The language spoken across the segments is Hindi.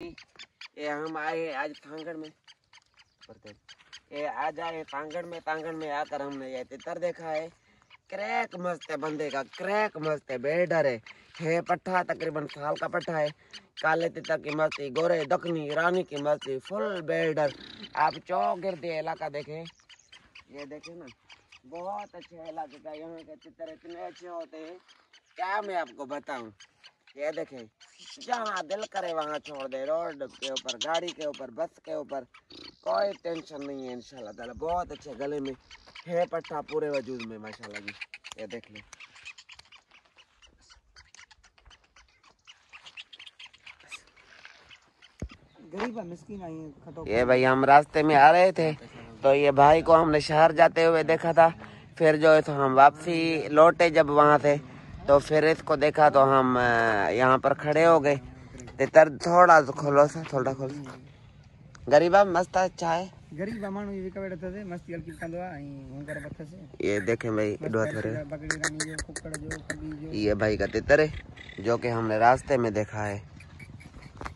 ये हम आए आज तांगड़ में ये आज आए तांगड़ में आकर हमने ये तितर देखा है। क्रैक मस्त है बंदे का, क्रैक मस्त है, बेडर है पट्ठा तकरीबन साल का पट्ठा है। काले तितर की मस्ती, गोरे दखनी रानी की मस्ती, फुल बेडर। आप चौगिरदे इलाका देखें, ये देखें ना, बहुत अच्छे इलाके का। यहाँ के तितर इतने अच्छे होते हैं, क्या मैं आपको बताऊं। ये देखें, जहाँ दिल करे वहाँ छोड़ दे, रोड के ऊपर, गाड़ी के ऊपर, बस के ऊपर, कोई टेंशन नहीं है इंशाल्लाह ताला। बहुत अच्छे गले में है पट्टा, पूरे वजूद में माशाल्लाह जी। ये देख ले, गरीब मिस्किन आई। ये भाई हम रास्ते में आ रहे थे तो ये भाई को हमने शहर जाते हुए देखा था। फिर जो है तो हम वापसी लौटे जब वहाँ से, तो फिर इसको देखा तो हम यहाँ पर खड़े हो गए। तितर थोड़ा खोलो सा, थोड़ा खोलो। गरीबा मस्त अच्छा है, गरीब मानू ये विका बैठा थे मस्ती हल्की कंदवा आई हूं कर पत्थर से। ये देखें भाई, बकरी रानी जो कुक्कड़ जो कभी जो ये भाई का तितर है जो कि हमने रास्ते में देखा है।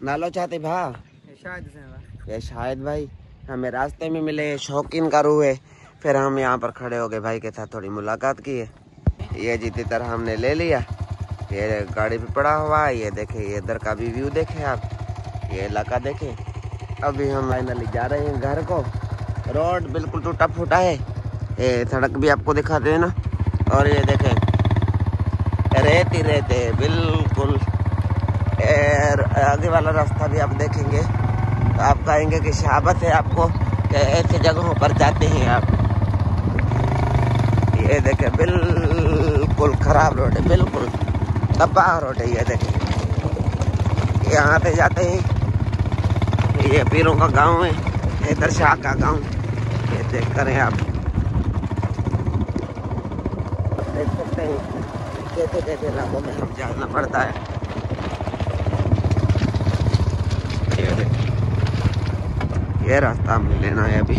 नालो चाहते भा शायद से ये शायद भाई हमें रास्ते में मिले, शौकीन का रूह है। फिर हम यहाँ पर खड़े हो गए, भाई के साथ थोड़ी मुलाकात की है। ये जी तितर हमने ले लिया, ये गाड़ी पे पड़ा हुआ है। ये देखे, ये इधर का भी व्यू देखे आप, ये इलाका देखे। अभी हम फाइनली जा रहे हैं घर को। रोड बिल्कुल टूटा फूटा है, ये सड़क भी आपको दिखाते हैं ना। और ये देखें, रेत ही रेत है बिल्कुल। आगे वाला रास्ता भी आप देखेंगे तो आप कहेंगे कि शाबाश है आपको कि ऐसे जगहों पर जाते हैं आप। ये देखें, बिल्कुल खराब रोड है, बिल्कुल तबाह रोड है। ये देखें, यहाँ से जाते हैं, ये पीरों का गांव है, इधर शाह का गांव। ये देख करें आप, देख सकते हैं कैसे कैसे इलाकों में हम जाना पड़ता है। ये रास्ता हमें लेना है अभी।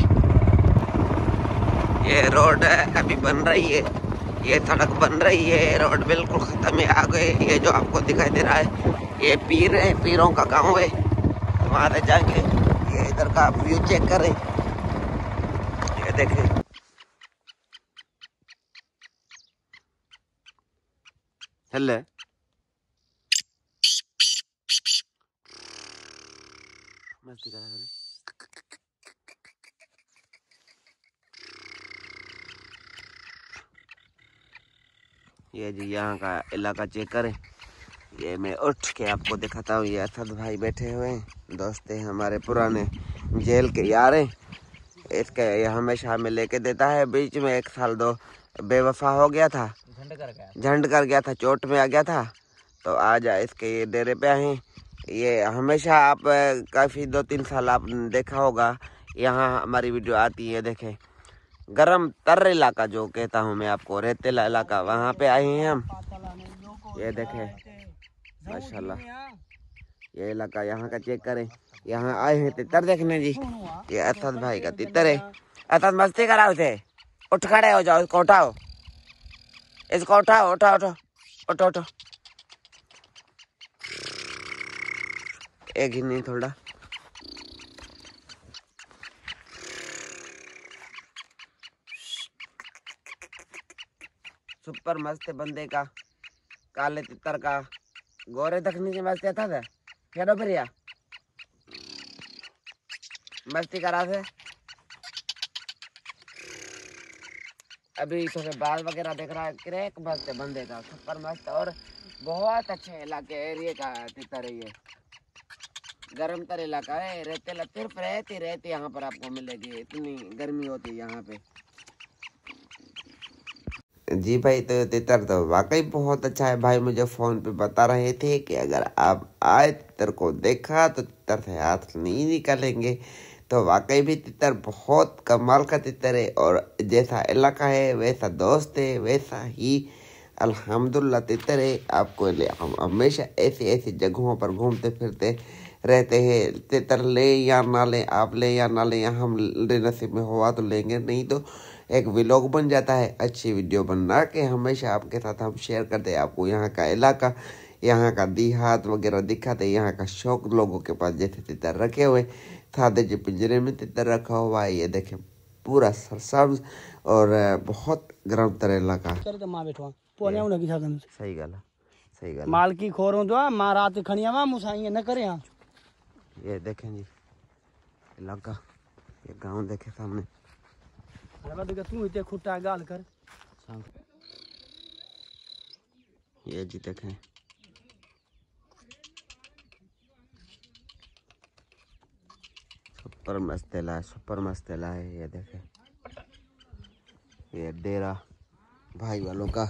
ये रोड है अभी बन रही है, ये सड़क बन रही है, रोड बिल्कुल खत्म है। आगे ये जो आपको दिखाई दे रहा है, ये पीर है, पीरों का गांव है। वहाँ से जाके ये इधर का व्यू चेक करें, ये देखें। हेलो, मस्ती करा करें। ये जी यहाँ का इलाका चेक करें। ये मैं उठ के आपको दिखाता हूँ। ये असद भाई बैठे हुए हैं, दोस्त हैं हमारे पुराने, जेल के यार हैं। इसके ये हमेशा हमें लेके देता है। बीच में 1 साल 2 बेवफा हो गया था, झंड कर गया था, चोट में आ गया था। तो आज इसके ये डेरे पे आए। ये हमेशा आप काफ़ी 2-3 साल आप देखा होगा, यहाँ हमारी वीडियो आती है। देखें, गरम तर इलाका जो कहता हूँ मैं आपको, रेतीला इलाका, वहाँ पे आए हैं हम। ये देखें माशाल्लाह, ये इलाका यहाँ का चेक करें। यहाँ आए हैं तितर देखने जी। ये असद भाई का तितर है। असद मस्ती कराओ थे, उठ खड़े हो जाओ, इसको उठाओ, इसको उठाओ, उठाओ उठो उठो उठो। एक ही नहीं, थोड़ा सुपर मस्त बंदे का, काले तितर का, गोरे दखनी की मस्ती था क्या भैया, मस्ती करा थे। अभी थोड़े बाल वगैरह देख रहा है, क्रैक मस्त है बंदे का, सुपर मस्त। और बहुत अच्छे इलाके एरिया का तितर है ये, गर्म तर इलाका है। रेतीला सिर्फ रहती यहाँ पर आपको मिलेगी, इतनी गर्मी होती है यहाँ पे जी। भाई तो तितर तो वाकई बहुत अच्छा है। भाई मुझे फ़ोन पे बता रहे थे कि अगर आप आए तितर को देखा तो तितर से हाथ नहीं निकालेंगे। तो वाकई भी तितर बहुत कमाल का तितर है, और जैसा इलाका है वैसा दोस्त है, वैसा ही अल्हम्दुलिल्लाह तितर है। आपको हम हमेशा ऐसी ऐसी जगहों पर घूमते फिरते रहते हैं। तितर ले या ना ले, आप ले या ना ले, हम नसीब में हुआ तो लेंगे, नहीं तो एक व्लॉग बन जाता है। अच्छी वीडियो बना के हमेशा आपके साथ हम शेयर करते हैं आपको यहाँ का इलाका। यहाँ का देहात वगैरह दिखाते। यहाँ का शौक लोगों के पास जैसे तितर रखे हुए सादे जो पिंजरे में तितर रखा हुआ है। ये देखे पूरा सरसब्ज और बहुत गर्म तरह इलाका। सही गल सही गल। माल की खोरों तो मां रात खनिया वा मुसाई न करे। ये देखें जी इलाका, ये गांव देखे सामने। तू इतने खुट्टा गाल कर। ये जी देखें सुपर मस्तेला है। ये देखें ये डेरा भाई वालों का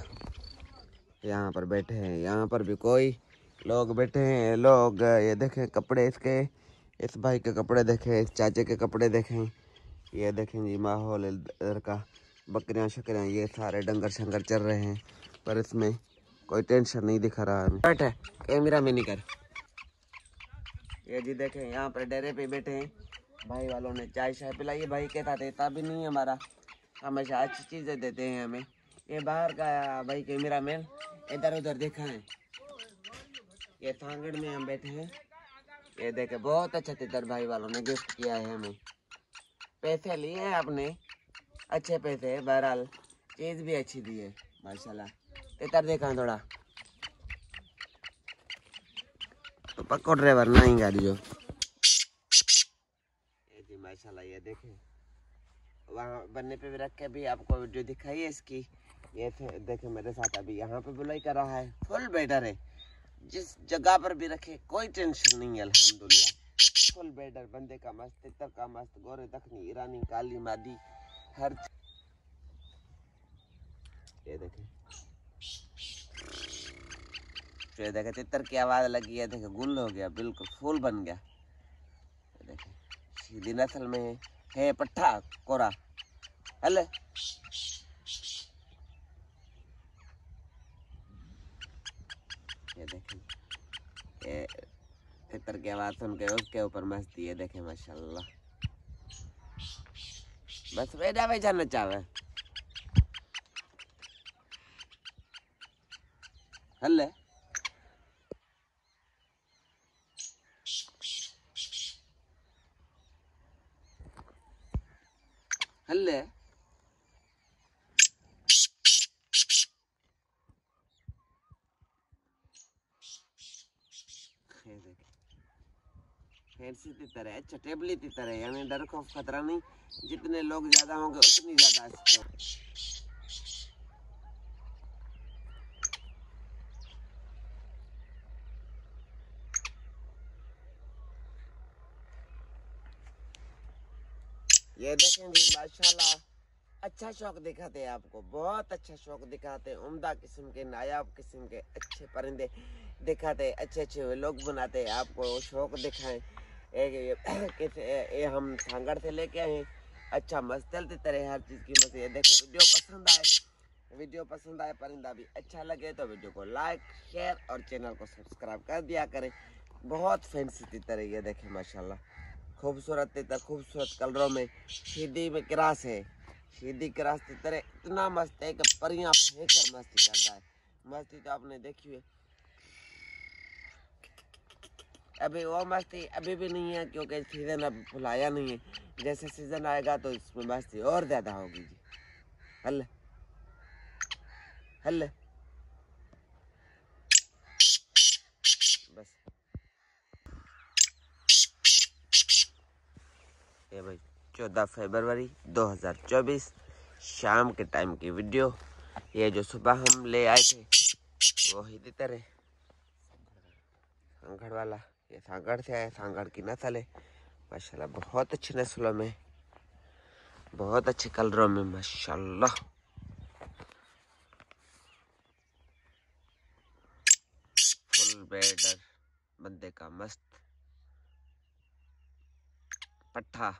यहाँ पर बैठे हैं। यहाँ पर भी कोई लोग बैठे हैं। लोग ये देखें कपड़े इसके, इस भाई के कपड़े देखें, इस चाचे के कपड़े देखें। ये देखें जी माहौल इधर का, बकरियां शकरियां ये सारे डंगर शंगर चल रहे हैं, पर इसमें कोई टेंशन नहीं दिखा रहा है। बैठे कैमरा में नहीं कर। ये जी देखें यहाँ पर डेरे पे बैठे हैं भाई वालों ने चाय शाय पिलाई। भाई कहता देता भी नहीं है हमारा, हमेशा अच्छी चीज़ें देते हैं हमें। ये बाहर का भाई कैमरा मैन इधर उधर देखा है। ये सांगड़ में हम बैठे हैं। ये देखे बहुत अच्छा तितर भाई वालों ने गिफ्ट किया है हमें। पैसे लिए हैं आपने, अच्छे पैसे, बहरहाल चीज़ भी अच्छी दी है माशाल्लाह। तितर देखा है थोड़ा तो पक्को ड्राइवर नहीं गाड़ी जो। ये जी माशाल्लाह ये देखें वहाँ बनने पे भी रख के भी आपको वीडियो दिखाई है इसकी। ये देखे मेरे साथ अभी यहाँ पे बुलाई कर रहा है, फुल बेटर है। जिस जगह पर भी रखे कोई टेंशन नहीं है अल्हम्दुलिल्लाह। फुल बेटर बंदे का मस्त, तितर का मस्त, गोरे दखनी ईरानी काली मादी हर। ये देखे ये देखे तितर की आवाज लगी है। देखे गुल हो गया, बिल्कुल फूल बन गया। ये देखे सीधी नस्ल में है पट्ठा कोरा हले। ये देखें ये तितर की आवाज सुन के उसके ऊपर मस्ती। ये देखें माशाल्लाह बस बेटा भाई जाना चाहे हले। हले फैंसी तितर है, अच्छा टेबली तितर है, यानी डर खौफ खतरा नहीं। जितने लोग ज्यादा होंगे उतनी ज्यादा इसको। ये देखें जी माशाल्लाह अच्छा शौक दिखाते हैं आपको, बहुत अच्छा शौक दिखाते हैं। उम्दा किस्म के नायाब किस्म के अच्छे परिंदे दिखाते हैं, अच्छे अच्छे लोग बनाते हैं आपको शौक दिखाएं। ये हम सांगड़ से लेके आए अच्छा मस्त चलती तरह हर चीज़ की मस्त। ये देखें वीडियो पसंद आए परिंदा भी अच्छा लगे तो वीडियो को लाइक शेयर और चैनल को सब्सक्राइब कर दिया करें। बहुत फैंसी तितर है। ये देखें माशाल्लाह खूबसूरत तितर, खूबसूरत कलरों में सीधी में क्रास है। सीधी क्रास तितर इतना मस्त है कि परियां फेंक कर मस्ती करता है। मस्ती तो आपने देखी है। अभी वो मस्ती अभी भी नहीं है क्योंकि सीजन अब फुलाया नहीं है। जैसे सीजन आएगा तो इसमें मस्ती और ज्यादा होगी जी। हल हल बस ये भाई 14 फरवरी 2024 शाम के टाइम की वीडियो। ये जो सुबह हम ले आए थे वही तितर है सांगड़ वाला। ये सांगड़ से आया, सांगड़ की नस्ल है माशाल्लाह। बहुत अच्छी नस्लों में, बहुत अच्छे कलरों में माशाल्लाह। फुल बेडर बंदे का मस्त पट्ठा।